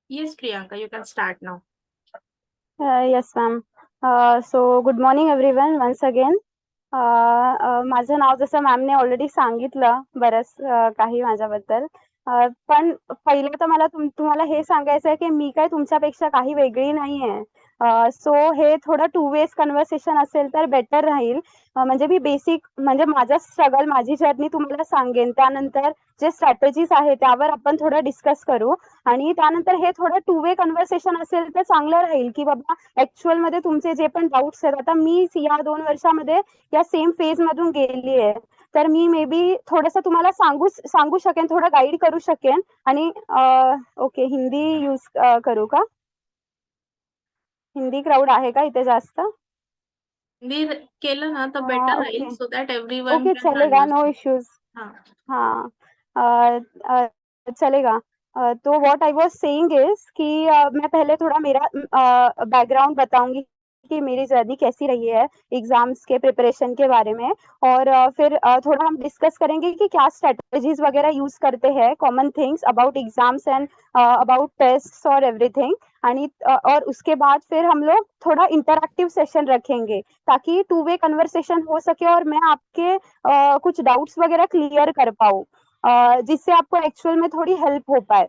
Yes, Priyanka, you can start now. Yes, ma'am. So good morning everyone once again. माझं नाव जसं मॅमने already सांगितलं बरंच काही माझ्याबद्दल. पण पहिलं तर मला तुम्हाला हे सांगायचं आहे की मी काय तुमच्यापेक्षा काही वेगळी नाही आहे. सो हे थोडं टू वेज कन्व्हर्सेशन असेल तर बेटर राहील. म्हणजे मी बेसिक म्हणजे माझा स्ट्रगल, माझी जर्नी तुम्हाला सांगेन. त्यानंतर जे स्ट्रॅटेजीज आहे त्यावर आपण थोडं डिस्कस करू आणि त्यानंतर हे थोडं टू वे कन्व्हर्सेशन असेल तर चांगलं राहील की बाबा ऍक्च्युअल मध्ये तुमचे जे पण डाऊट्स आहेत. आता मी या 2 वर्षामध्ये या सेम फेज मधून गेली आहे. तर मी मे बी थोडंसं तुम्हाला सांगू शकेन, थोडं गाईड करू शकेन. आणि ओके, हिंदी यूज करू का? हिंदी क्राऊड आहे का इथे जास्त? मी केलं ना तर better Raheel okay. So that everyone okay, can चलेगा, नो अंडरस्टँड. इश्यूज. हां. हाँ, अ, अ, चलेगा। तो what I was saying is कि मैं पहले थोड़ा मेरा बैकग्राउंड बताऊंगी कि मेरी जर्नी कैसी रही है एग्जाम्स के प्रिपरेशन के बारे में। और फिर थोड़ा हम डिस्कस करेंगे कि क्या स्ट्रेटजीज वगैरह यूज करते हैं, common things about exams and about test और एवरीथिंग। और उसके बाद फिर हम लोग थोड़ा इंटरैक्टिव सेशन रखेंगे ताकि टू वे कन्वर्सेशन हो सके और मैं आपके कुछ डाउट्स वगैरह क्लियर कर पाऊँ, जिससे आपको एक्चुअल में थोड़ी हेल्प हो पाए।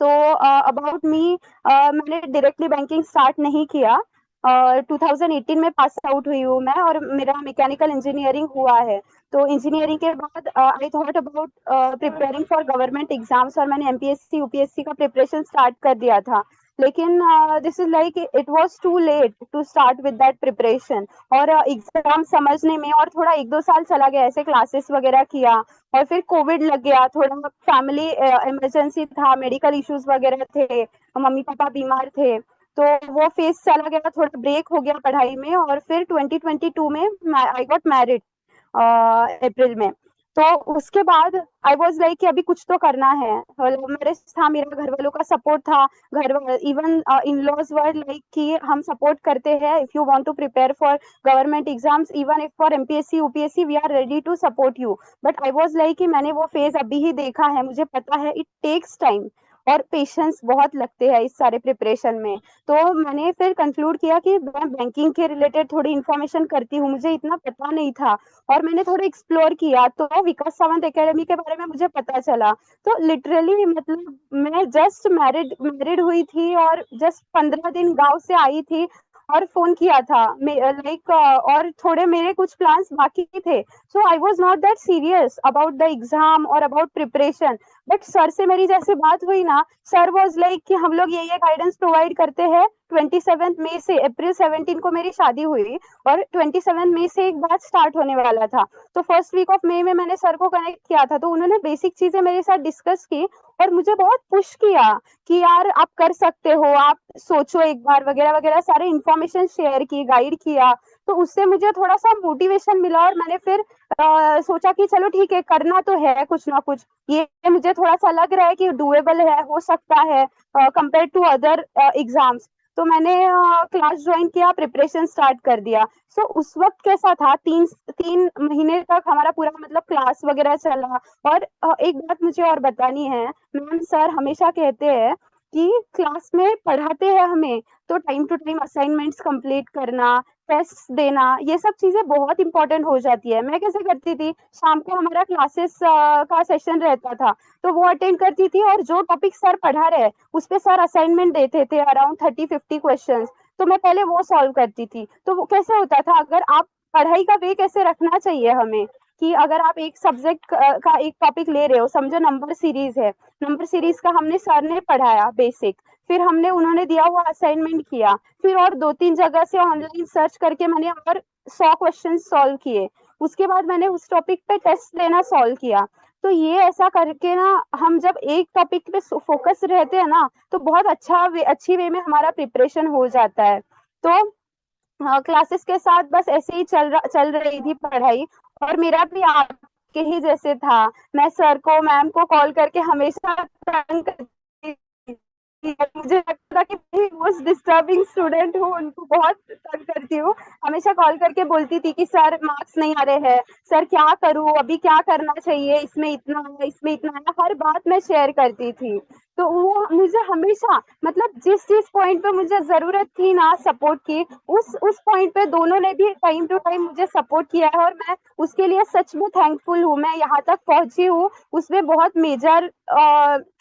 तो अबाउट मी, मैंने डायरेक्टली बैंकिंग स्टार्ट नहीं किया। 2018 में पास आउट हुई हूँ मैं और मेरा मैकेनिकल इंजीनियरिंग हुआ है। तो इंजीनियरिंग के बाद I thought about preparing for government exams और मैंने एमपीएससी यूपीएससी का प्रिपरेशन स्टार्ट कर दिया था। लेकिन this is like it was too late to start with that preparation. और एग्जाम समझने में और थोड़ा 1-2 साल चला गया, ऐसे क्लासेस वगैरह किया। और फिर कोविड लग गया, थोड़ा फैमिली इमरजेंसी था, मेडिकल इश्यूज वगैरह थे, मम्मी पापा बीमार थे। तो वो फेज चला गया, थोड़ा ब्रेक हो गया पढ़ाई में। और फिर 2022 में आई गॉट मैरिड अप्रैल में। तो उसके बाद आई वाज लाइक कि अभी कुछ तो करना है। लव मैरिज था, मेरा घर वालों का सपोर्ट था। घर even in laws were like कि हम सपोर्ट करते हैं, if you want to prepare for government exams, even if for MPSC UPSC we are ready to support you. But I was like कि मैंने वो फेज अभी ही देखा है, मुझे पता है इट टेक्स टाइम और पेशेंस बहुत लगते हैं इस सारे प्रिपरेशन में। तो मैंने फिर कंक्लूड किया कि मैं बैंकिंग के रिलेटेड थोड़ी इन्फॉर्मेशन करती हूँ, मुझे इतना पता नहीं था। और मैंने थोड़ा एक्सप्लोर किया तो विकास सावंत एकेडमी के बारे में मुझे पता चला। तो लिटरली मतलब मैं जस्ट मैरिड हुई थी और जस्ट 15 दिन गांव से आई थी और फोन किया था लाइक। और थोड़े मेरे कुछ प्लान्स बाकी थे। So I was not that serious about the exam और अबाउट प्रिपरेशन। बट सर से मेरी जैसे बात हुई ना, सर वॉज लाइक कि हम लोग ये गाइडेंस प्रोवाइड करते हैं। 27 मई से अप्रैल 17 को मेरी शादी हुई और 27 मई से एक बैच स्टार्ट होने वाला था। तो फर्स्ट वीक ऑफ मई में मैंने सर को कनेक्ट किया था, तो उन्होंने बेसिक चीजें मेरे साथ डिस्कस की और मुझे बहुत पुश किया कि यार आप कर सकते हो, आप सोचो एक बार वगैरह वगैरह, सारे इन्फॉर्मेशन शेयर की, गाइड किया। तो उससे मुझे थोड़ा सा मोटिवेशन मिला और मैंने फिर सोचा कि चलो ठीक है, करना तो है कुछ ना कुछ। ये मुझे थोड़ा सा लग रहा है कि डुएबल है, हो सकता है कंपेयर टू अदर एग्जाम्स। तो मैंने क्लास ज्वाइन किया, प्रिपरेशन स्टार्ट कर दिया। सो उस वक्त कैसा था, 3 महीने तक हमारा पूरा मतलब क्लास वगैरह चला। और एक बात मुझे और बतानी है, मैम सर हमेशा कहते हैं कि क्लास में पढ़ाते हैं हमें तो time to time assignments complete करना, टेस्ट देना, ये सब चीजें बहुत इंपॉर्टेंट हो जाती है। मैं कैसे करती थी, शाम को हमारा क्लासेस का सेशन रहता था, तो वो अटेंड करती थी और जो टॉपिक सर पढ़ा रहे उस पे सर असाइनमेंट देते थे अराउंड 30-50 क्वेश्चंस। तो मैं पहले वो सॉल्व करती थी। तो वो कैसे होता था, अगर आप पढ़ाई का वे कैसे रखना चाहिए हमें, कि अगर आप एक सब्जेक्ट का एक टॉपिक ले रहे हो, समझो नंबर सीरीज है, नंबर सीरीज का हमने सर ने पढ़ाया बेसिक, फिर हमने उन्होंने दिया हुआ असाइनमेंट किया, फिर और 2-3 जगह से ऑनलाइन सर्च करके मैंने और 100 क्वेश्चन सॉल्व किए। उसके बाद मैंने उस टॉपिक पे टेस्ट लेना सॉल्व किया। तो ये ऐसा करके ना, हम जब एक टॉपिक पे फोकस रहते हैं ना, तो बहुत अच्छी वे में हमारा प्रिपरेशन हो जाता है। तो क्लासेस के साथ बस ऐसे ही चल रही थी पढ़ाई। और मेरा भी आपके ही जैसे था, मैं सर को मैम को कॉल करके हमेशा तंग करती थी। मुझे लगता था कि मैं मोस्ट डिस्टर्बिंग स्टूडेंट हूँ, उनको बहुत तंग करती हूँ। हमेशा कॉल करके बोलती थी कि सर मार्क्स नहीं आ रहे हैं, सर क्या करूँ, अभी क्या करना चाहिए, इसमें इतना है, इसमें इतना है, हर बात मैं शेयर करती थी। तो वो मुझे हमेशा मतलब जिस पॉइंट पे मुझे ज़रूरत थी ना सपोर्ट की, उस पॉइंट पे दोनों ने भी टाइम टू टाइम मुझे सपोर्ट किया है और मैं उसके लिए सच में थैंकफुल हूँ। मैं यहाँ तक पहुँची हूँ, उसमें बहुत मेजर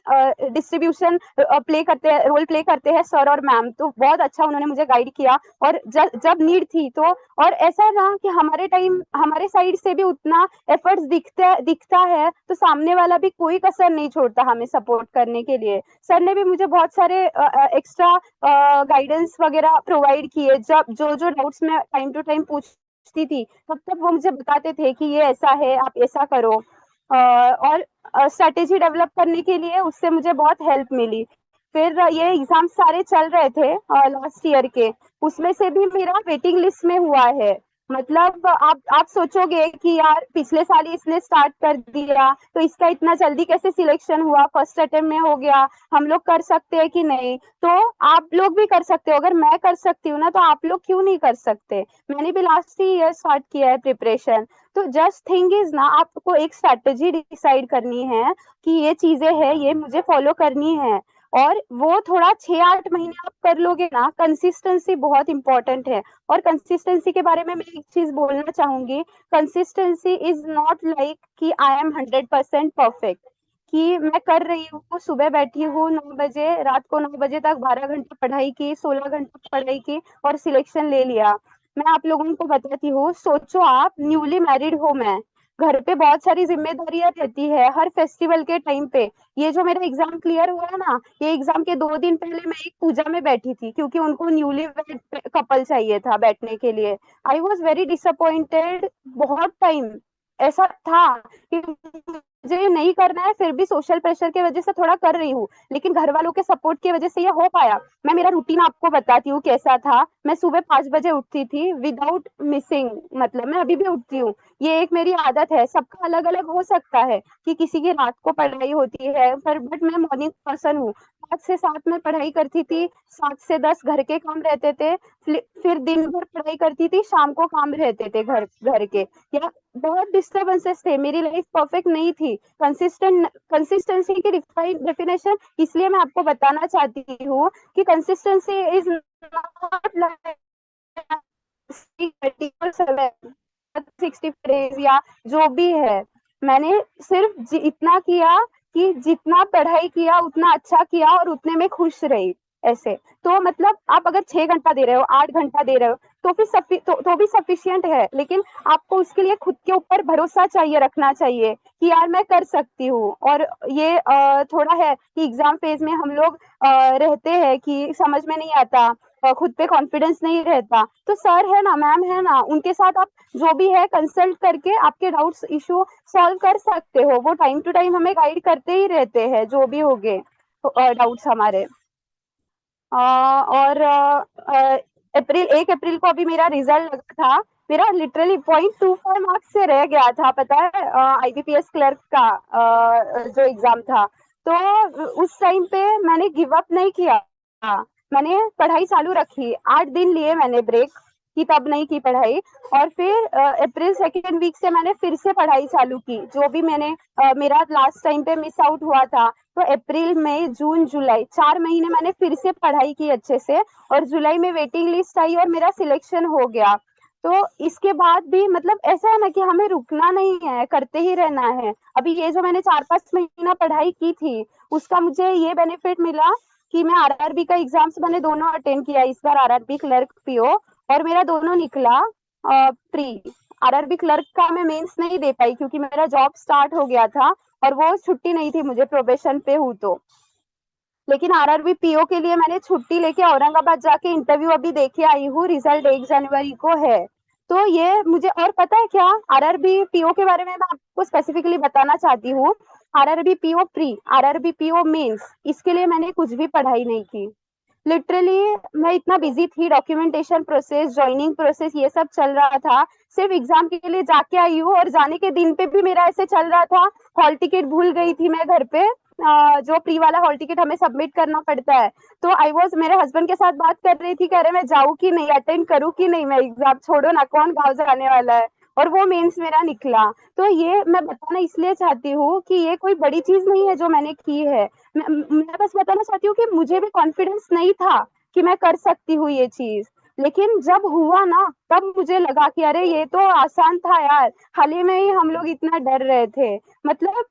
डिस्ट्रीब्यूशन रोल प्ले करते हैं सर और मैम। तो बहुत अच्छा उन्होंने मुझे गाइड किया और जब नीड थी तो, और ऐसा ना कि हमारे साइड से भी उतना एफर्ट्स दिखता है तो सामने वाला भी कोई कसर नहीं छोड़ता हमें सपोर्ट करने के लिए। सर ने भी मुझे बहुत सारे एक्स्ट्रा गाइडेंस वगैरह प्रोवाइड किए। जब जो जो डाउट्स मैं टाइम टू टाइम पूछती थी तब तब वो मुझे बताते थे कि ये ऐसा है, आप ऐसा करो। और स्ट्रेटेजी डेवलप करने के लिए उससे मुझे बहुत हेल्प मिली। फिर ये एग्जाम सारे चल रहे थे लास्ट ईयर के, उसमें से भी मेरा वेटिंग लिस्ट में हुआ है। मतलब आप सोचोगे कि यार पिछले साल ही इसने स्टार्ट कर दिया तो इसका इतना जल्दी कैसे सिलेक्शन हुआ, फर्स्ट अटेम्प्ट में हो गया, हम लोग कर सकते हैं कि नहीं। तो आप लोग भी कर सकते हो, अगर मैं कर सकती हूँ ना तो आप लोग क्यों नहीं कर सकते। मैंने भी लास्ट ही ईयर स्टार्ट किया है प्रिपरेशन। तो जस्ट थिंग इज ना, आपको एक स्ट्रैटेजी डिसाइड करनी है कि ये चीजें हैं, ये मुझे फॉलो करनी है। और वो थोड़ा 6-8 महीने आप कर लोगे ना, कंसिस्टेंसी बहुत इंपॉर्टेंट है। और कंसिस्टेंसी के बारे में मैं एक चीज बोलना चाहूंगी, कंसिस्टेंसी इज नॉट लाइक कि आई एम 100% परफेक्ट, कि मैं कर रही हूँ, सुबह बैठी हूँ 9 बजे, रात को 9 बजे तक 12 घंटे पढ़ाई की, 16 घंटे पढ़ाई की और सिलेक्शन ले लिया। मैं आप लोगों को बताती हूँ, सोचो आप न्यूली मैरिड हो, मैं घर पे बहुत सारी जिम्मेदारियां रहती है हर फेस्टिवल के टाइम पे। ये जो मेरा एग्जाम क्लियर हुआ है ना, ये एग्जाम के 2 दिन पहले मैं एक पूजा में बैठी थी क्योंकि उनको न्यूली कपल चाहिए था बैठने के लिए। I was very disappointed. बहुत टाइम ऐसा था कि मुझे ये नहीं करना है, फिर भी सोशल प्रेशर की वजह से थोड़ा कर रही हूँ, लेकिन घर वालों के सपोर्ट की वजह से ये हो पाया। मैं मेरा रूटीन आपको बताती हूँ कैसा था। मैं सुबह 5 बजे उठती थी विदाउट मिसिंग, मतलब मैं अभी भी उठती हूँ। ये एक मेरी आदत है, सबका अलग अलग हो सकता है कि किसी की रात को पढ़ाई होती है, पर बट मैं मॉर्निंग पर्सन हूँ। 5 से 7 में पढ़ाई करती थी, 7 से 10 घर के काम रहते थे, फिर दिन भर पढ़ाई करती थी, शाम को काम रहते थे घर घर के। या बहुत डिस्टर्बेंसेस थे, मेरी लाइफ परफेक्ट नहीं थी। कंसिस्टेंसी की डेफिनेशन इसलिए मैं आपको बताना चाहती हूँ कि consistency is not like 60 days या जो भी है। मैंने सिर्फ इतना किया कि जितना पढ़ाई किया उतना अच्छा किया और उतने में खुश रही। ऐसे तो मतलब आप अगर 6 घंटा दे रहे हो, 8 घंटा दे रहे हो, तो फिर तो भी सफिशियंट है, लेकिन आपको उसके लिए खुद के ऊपर भरोसा चाहिए, रखना चाहिए कि यार मैं कर सकती हूँ। और ये थोड़ा है कि एग्जाम फेज में हम लोग रहते हैं कि समझ में नहीं आता, खुद पे कॉन्फिडेंस नहीं रहता, तो सर है ना, मैम है ना, उनके साथ आप जो भी है कंसल्ट करके आपके डाउट्स इशू सॉल्व कर सकते हो। वो टाइम टू टाइम हमें गाइड करते ही रहते हैं जो भी होंगे डाउट्स हमारे। और अप्रैल 1 अप्रैल को अभी मेरा रिजल्ट लगा था। मेरा लिटरली 0.25 मार्क्स से रह गया था, पता है, आईबीपीएस क्लर्क का जो एग्जाम था। तो उस टाइम पे मैंने गिव अप नहीं किया, मैंने पढ़ाई चालू रखी। 8 दिन लिए मैंने ब्रेक की, तब नहीं की पढ़ाई। और फिर अप्रैल सेकेंड वीक से मैंने फिर से पढ़ाई चालू की, जो भी मैंने मेरा लास्ट टाइम पे मिस आउट हुआ था। तो अप्रैल मई जून जुलाई 4 महीने मैंने फिर से पढ़ाई की अच्छे से, और जुलाई में वेटिंग लिस्ट आई और मेरा सिलेक्शन हो गया। तो इसके बाद भी मतलब ऐसा है ना कि हमें रुकना नहीं है, करते ही रहना है। अभी ये जो मैंने 4-5 महीना पढ़ाई की थी, उसका मुझे ये बेनिफिट मिला कि मैं आरआरबी का एग्जाम्स मैंने दोनों अटेंड किया इस बार, आरआरबी क्लर्क पीओ, और मेरा दोनों निकला प्री। आरआरबी क्लर्क का मैं मेंस नहीं दे पाई क्योंकि मेरा जॉब स्टार्ट हो गया था और वो छुट्टी नहीं थी, मुझे प्रोबेशन पे हूँ तो। लेकिन आरआरबी पीओ के लिए मैंने छुट्टी लेके औरंगाबाद जाके इंटरव्यू अभी देके आई हूँ, रिजल्ट 1 जनवरी को है। तो ये मुझे, और पता है क्या, आरआरबी पीओ के बारे में मैं आपको स्पेसिफिकली बताना चाहती हूँ। RRB PO pre, RRB PO mains, इसके लिए मैंने कुछ भी पढ़ाई नहीं की। लिटरली मैं इतना बिजी थी, डॉक्यूमेंटेशन प्रोसेस, ज्वाइनिंग प्रोसेस, ये सब चल रहा था। सिर्फ एग्जाम के लिए जाके आई हूँ, और जाने के दिन पे भी मेरा ऐसे चल रहा था, हॉल टिकट भूल गई थी मैं घर पे। जो प्री वाला हॉल टिकट हमें सबमिट करना पड़ता है। तो आई वॉज मेरे हस्बैंड के साथ बात कर रही थी, कह रहे मैं जाऊँ कि नहीं, अटेंड करूँ कि नहीं, मैं एग्जाम, छोड़ो ना, कौन गाँव जाने वाला है। और वो मेंस मेरा निकला। तो ये मैं बताना इसलिए चाहती हूँ कि ये कोई बड़ी चीज नहीं है जो मैंने की है। मैं बस बताना चाहती हूँ कि मुझे भी कॉन्फिडेंस नहीं था कि मैं कर सकती हूँ ये चीज, लेकिन जब हुआ ना तब मुझे लगा कि अरे ये तो आसान था यार, हाल ही में ही हम लोग इतना डर रहे थे। मतलब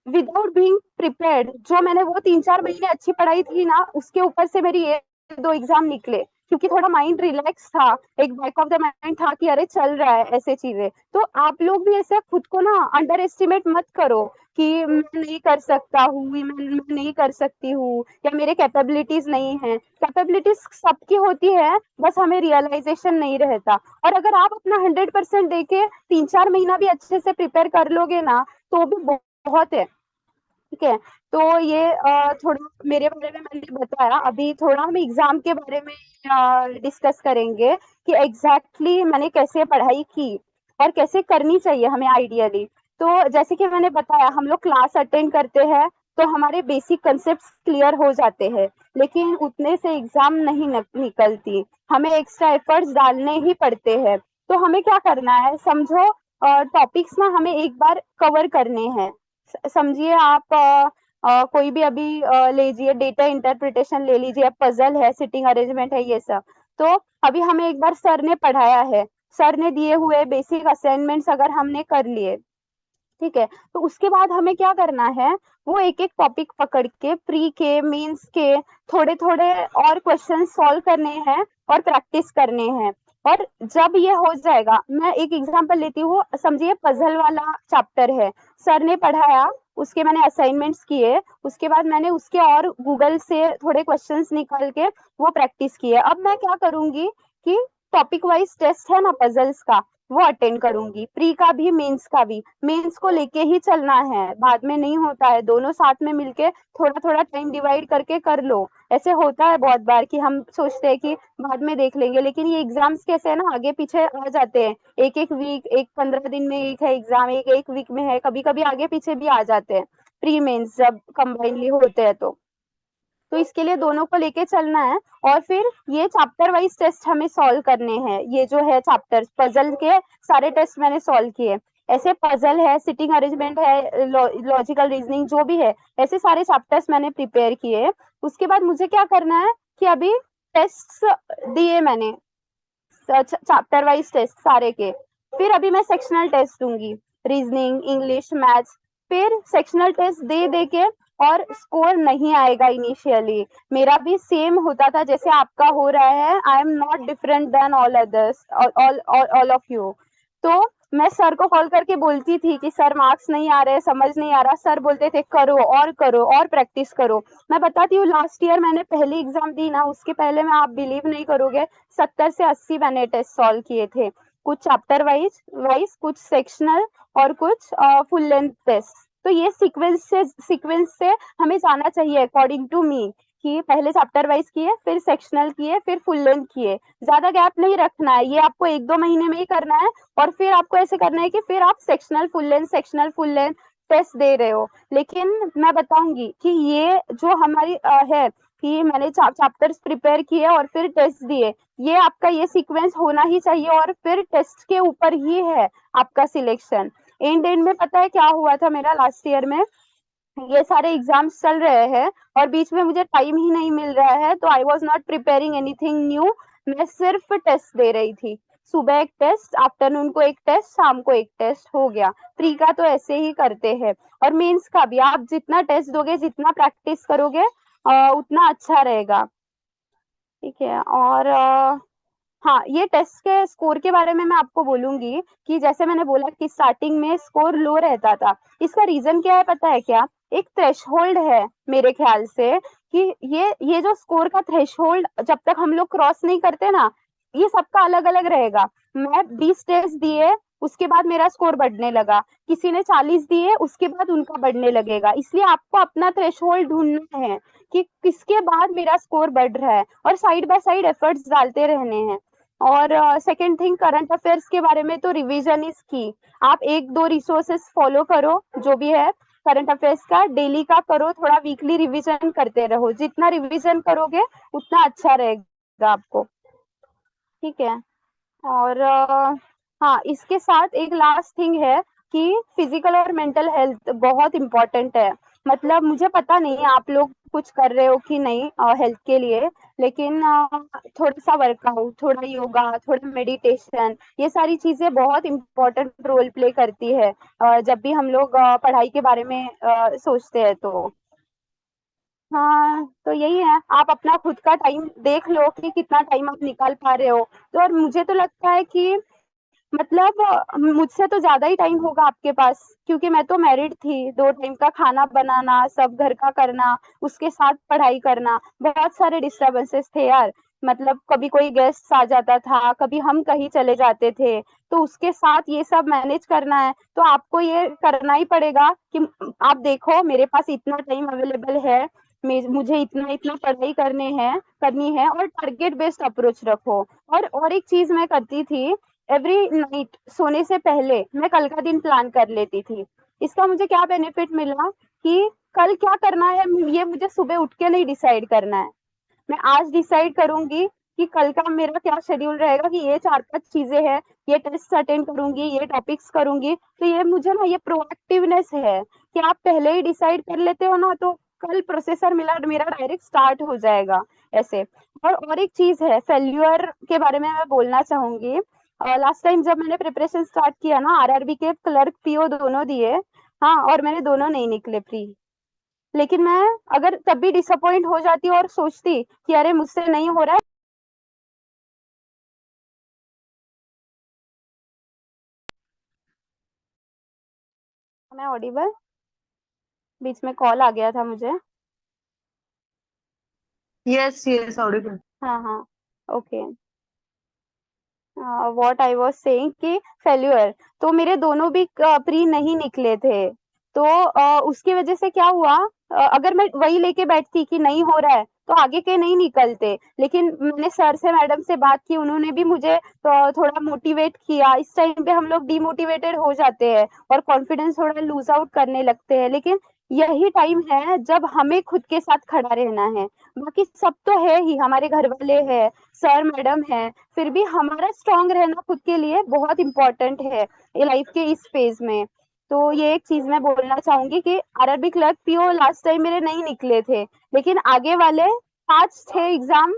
विदाउट बीइंग प्रिपेयर्ड, जो मैंने वो 3-4 महीने अच्छी पढ़ाई थी ना, उसके ऊपर से मेरी ये 2 एग्जाम निकले, क्योंकि थोड़ा माइंड रिलैक्स था, एक बैक ऑफ द माइंड था कि अरे चल रहा है ऐसे चीजें। तो आप लोग भी ऐसे खुद को ना अंडर एस्टिमेट मत करो कि मैं नहीं कर सकता हूँ, मैं नहीं कर सकती हूँ, या मेरे कैपेबिलिटीज नहीं है। कैपेबिलिटीज सबकी होती है, बस हमें रियलाइजेशन नहीं रहता। और अगर आप अपना 100% देके 3-4 महीना भी अच्छे से प्रिपेयर कर लोगे ना, तो भी बहुत है। ठीक है, तो ये थोड़ा मेरे बारे में मैंने बताया। अभी थोड़ा हम एग्जाम के बारे में डिस्कस करेंगे कि एग्जैक्टली मैंने कैसे पढ़ाई की और कैसे करनी चाहिए हमें आइडियली। तो जैसे कि मैंने बताया, हम लोग क्लास अटेंड करते हैं तो हमारे बेसिक कंसेप्ट क्लियर हो जाते हैं, लेकिन उतने से एग्जाम नहीं निकलती, हमें एक्स्ट्रा एफर्ट्स डालने ही पड़ते हैं। तो हमें क्या करना है, समझो टॉपिक्स ना हमें एक बार कवर करने हैं। समझिए आप कोई भी अभी लीजिए डेटा इंटरप्रिटेशन ले लीजिए, पजल है, सिटिंग अरेंजमेंट है, ये सब। तो अभी हमें एक बार सर ने पढ़ाया है, सर ने दिए हुए बेसिक असाइनमेंट्स अगर हमने कर लिए, ठीक है, तो उसके बाद हमें क्या करना है, वो एक एक टॉपिक पकड़ के प्री के मेंस के थोड़े थोड़े और क्वेश्चन सॉल्व करने हैं और प्रैक्टिस करने हैं। और जब ये हो जाएगा, मैं एक एग्जांपल लेती हूँ, समझिए पजल वाला चैप्टर है, सर ने पढ़ाया, उसके मैंने असाइनमेंट्स किए, उसके बाद मैंने उसके और गूगल से थोड़े क्वेश्चंस निकाल के वो प्रैक्टिस किए। अब मैं क्या करूंगी कि टॉपिक वाइज टेस्ट है ना पजल्स का, वो अटेंड करूंगी, प्री का भी मेंस का भी। मेंस को लेके ही चलना है, बाद में नहीं होता है, दोनों साथ में मिलके थोड़ा थोड़ा टाइम डिवाइड करके कर लो। ऐसे होता है बहुत बार कि हम सोचते हैं कि बाद में देख लेंगे, लेकिन ये एग्जाम्स कैसे है ना, आगे पीछे आ जाते हैं, एक एक वीक, एक 15 दिन में एक है एग्जाम, एक एक वीक में है, कभी कभी आगे पीछे भी आ जाते हैं प्री मेंस जब कंबाइनली होते हैं। तो इसके लिए दोनों को लेके चलना है। और फिर ये चैप्टर वाइज टेस्ट हमें सॉल्व करने हैं, ये जो है चैप्टर्स पजल के सारे टेस्ट मैंने सॉल्व किए। ऐसे पजल है, सिटिंग अरेंजमेंट है, लॉजिकल रीजनिंग जो भी है, ऐसे सारे चैप्टर्स मैंने प्रिपेयर किए। उसके बाद मुझे क्या करना है कि अभी टेस्ट दिए मैंने, चैप्टर वाइज टेस्ट सारे के, फिर अभी मैं सेक्शनल टेस्ट दूंगी, रीजनिंग, इंग्लिश, मैथ्स। फिर सेक्शनल टेस्ट दे दे के, और स्कोर नहीं आएगा इनिशियली, मेरा भी सेम होता था जैसे आपका हो रहा है, I am not different than all others, all of you. तो मैं सर को कॉल करके बोलती थी कि सर मार्क्स नहीं आ रहे, समझ नहीं आ रहा, सर बोलते थे करो और प्रैक्टिस करो। मैं बताती हूँ, लास्ट ईयर मैंने पहली एग्जाम दी ना, उसके पहले मैं, आप बिलीव नहीं करोगे, 70 से 80 मैंने टेस्ट सॉल्व किए थे, कुछ चैप्टर वाइज कुछ सेक्शनल और कुछ फुल लेंथ टेस्ट। तो ये सीक्वेंस से हमें जाना चाहिए अकॉर्डिंग टू मी, कि पहले चैप्टर वाइज किए, फिर सेक्शनल किए, फिर फुल लेंथ किए, ज्यादा गैप नहीं रखना है, ये आपको 1-2 महीने में ही करना है। और फिर आपको ऐसे करना है कि फिर आप सेक्शनल फुल लेंथ टेस्ट दे रहे हो। लेकिन मैं बताऊंगी कि ये जो हमारी है कि मैंने चैप्टर्स प्रिपेयर किए और फिर टेस्ट दिए, ये आपका ये सीक्वेंस होना ही चाहिए, और फिर टेस्ट के ऊपर ही है आपका सिलेक्शन। एंड एंड में पता है क्या हुआ था मेरा लास्ट ईयर में, ये सारे एग्जाम्स चल रहे हैं और बीच में मुझे टाइम ही नहीं मिल रहा है, तो I was not preparing anything new, मैं सिर्फ टेस्ट दे रही थी। सुबह एक टेस्ट, आफ्टरनून को एक टेस्ट, शाम को एक टेस्ट, हो गया। प्री का तो ऐसे ही करते हैं, और मेंस का भी आप जितना टेस्ट दोगे, जितना प्रैक्टिस करोगे, उतना अच्छा रहेगा। ठीक है, और हाँ, ये टेस्ट के स्कोर के बारे में मैं आपको बोलूंगी कि जैसे मैंने बोला कि स्टार्टिंग में स्कोर लो रहता था, इसका रीजन क्या है पता है क्या, एक थ्रेशहोल्ड है मेरे ख्याल से, कि ये जो स्कोर का थ्रेशहोल्ड जब तक हम लोग क्रॉस नहीं करते ना, ये सबका अलग अलग रहेगा। मैं 20 टेस्ट दिए, उसके बाद मेरा स्कोर बढ़ने लगा, किसी ने 40 दिए, उसके बाद उनका बढ़ने लगेगा। इसलिए आपको अपना थ्रेशहोल्ड ढूंढना है कि किसके बाद मेरा स्कोर बढ़ रहा है, और साइड बाय साइड एफर्ट्स डालते रहने हैं। और सेकंड थिंग, करंट अफेयर्स के बारे में तो रिवीजन इज की, आप 1-2 रिसोर्सेस फॉलो करो, जो भी है करंट अफेयर्स का डेली का करो, थोड़ा वीकली रिवीजन करते रहो, जितना रिवीजन करोगे उतना अच्छा रहेगा आपको। ठीक है, और हाँ, इसके साथ एक लास्ट थिंग है कि फिजिकल और मेंटल हेल्थ बहुत इम्पोर्टेंट है। मतलब मुझे पता नहीं आप लोग कुछ कर रहे हो कि नहीं हेल्थ के लिए, लेकिन थोड़ा सा वर्कआउट, थोड़ा योगा, थोड़ा मेडिटेशन, ये सारी चीजें बहुत इम्पोर्टेंट रोल प्ले करती है जब भी हम लोग पढ़ाई के बारे में सोचते हैं तो। हाँ, तो यही है, आप अपना खुद का टाइम देख लो कि कितना टाइम आप निकाल पा रहे हो। तो और मुझे तो लगता है कि मतलब मुझसे तो ज़्यादा ही टाइम होगा आपके पास, क्योंकि मैं तो मैरिड थी, 2 टाइम का खाना बनाना, सब घर का करना, उसके साथ पढ़ाई करना, बहुत सारे डिस्टर्बेंसेस थे यार। मतलब कभी कोई गेस्ट आ जाता था, कभी हम कहीं चले जाते थे, तो उसके साथ ये सब मैनेज करना है, तो आपको ये करना ही पड़ेगा कि आप देखो मेरे पास इतना टाइम अवेलेबल है, मुझे इतना-इतना पढ़ाई करनी है और टारगेट बेस्ड अप्रोच रखो। और एक चीज़ मैं करती थी, एवरी नाइट सोने से पहले मैं कल का दिन प्लान कर लेती थी। इसका मुझे क्या बेनिफिट मिला कि कल क्या करना है ये मुझे सुबह उठ के नहीं डिसाइड करना है। मैं आज डिसाइड करूंगी कि कल का मेरा क्या शेड्यूल रहेगा, कि ये 4-5 चीजें हैं, ये टेस्ट अटेंड करूंगी, ये टॉपिक्स करूंगी। तो ये मुझे ना ये प्रोएक्टिवनेस है कि आप पहले ही डिसाइड कर लेते हो ना, तो कल प्रोसेसर मिला मेरा डायरेक्ट स्टार्ट हो जाएगा ऐसे। और एक चीज है फेल्यूर के बारे में मैं बोलना चाहूंगी। लास्ट टाइम जब मैंने प्रिपरेशन स्टार्ट किया ना, आरआरबी के क्लर्क पीओ दोनों दिए, हाँ, और मेरे दोनों नहीं निकले प्री। लेकिन मैं अगर तब भी डिसअपॉइंट हो जाती और सोचती कि अरे मुझसे नहीं हो रहा है। मैं ऑडिबल, बीच में कॉल आ गया था मुझे। Yes, yes, audible. हाँ हाँ, okay. What I was saying कि फेल्यूर, तो मेरे दोनों भी प्री नहीं निकले थे। तो उसकी वजह से क्या हुआ, अगर मैं वही लेके बैठती कि नहीं हो रहा है तो आगे के नहीं निकलते। लेकिन मैंने सर से मैडम से बात की, उन्होंने भी मुझे थोड़ा मोटिवेट किया। इस टाइम पे हम लोग डिमोटिवेटेड हो जाते हैं और कॉन्फिडेंस थोड़ा लूज आउट करने लगते हैं, लेकिन यही टाइम है जब हमें खुद के साथ खड़ा रहना है। बाकी सब तो है ही, हमारे घर वाले हैं, सर मैडम है, फिर भी हमारा स्ट्रांग रहना खुद के लिए बहुत इम्पोर्टेंट है लाइफ के इस फेज में। तो ये एक चीज मैं बोलना चाहूंगी कि RRB clerk PO last time मेरे नहीं निकले थे, लेकिन आगे वाले 5-6 एग्जाम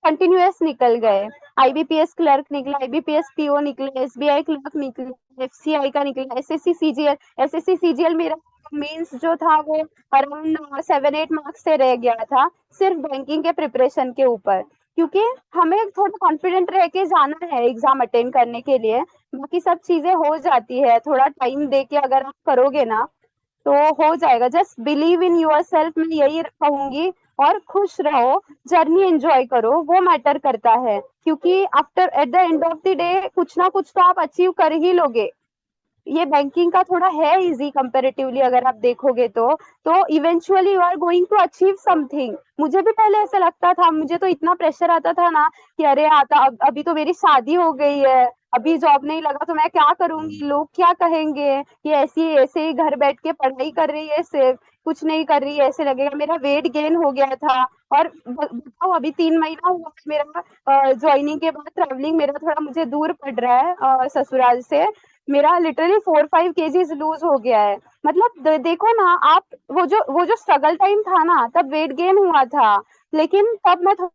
कंटिन्यूअस निकल गए। आईबीपीएस क्लर्क निकला, आईबीपीएस पीओ निकले, एसबीआई क्लर्क निकले, एफसीआई का निकला, एसएससी सीजीएल। एसएससी सीजीएल मेरा मेंस जो था वो अराउंड 7-8 मार्क्स से रह गया था, सिर्फ बैंकिंग के प्रिपरेशन के ऊपर, क्योंकि हमें थोड़ा कॉन्फिडेंट रह के जाना है एग्जाम अटेंड करने के लिए। बाकी सब चीजें हो जाती है, थोड़ा टाइम दे के अगर आप करोगे ना तो हो जाएगा। Just believe in your self, मैं यही कहूंगी। और खुश रहो, जर्नी एंजॉय करो, वो मैटर करता है, क्योंकि after at the end of the day कुछ ना कुछ तो आप अचीव कर ही लोगे। ये बैंकिंग का थोड़ा है इजी कंपैरेटिवली, अगर आप देखोगे तो eventually you are going to achieve something. मुझे भी पहले ऐसा लगता था, मुझे तो इतना प्रेशर आता था ना कि अरे आता अभी तो मेरी शादी हो गई है, अभी जॉब नहीं लगा तो मैं क्या करूंगी, लोग क्या कहेंगे, ये ऐसी ऐसे ही घर बैठ के पढ़ाई कर रही है सिर्फ, कुछ नहीं कर रही है, ऐसे लगेगा। मेरा वेट गेन हो गया था। और बताओ अभी 3 महीना हुआ है मेरा ज्वाइनिंग के बाद, ट्रेवलिंग मेरा थोड़ा मुझे दूर पड़ रहा है ससुराल से। मेरा लिटरली 4-5 केजीज लूज हो गया है। मतलब देखो ना आप, वो जो स्ट्रगल टाइम था ना, तब वेट गेन हुआ था, लेकिन तब मैं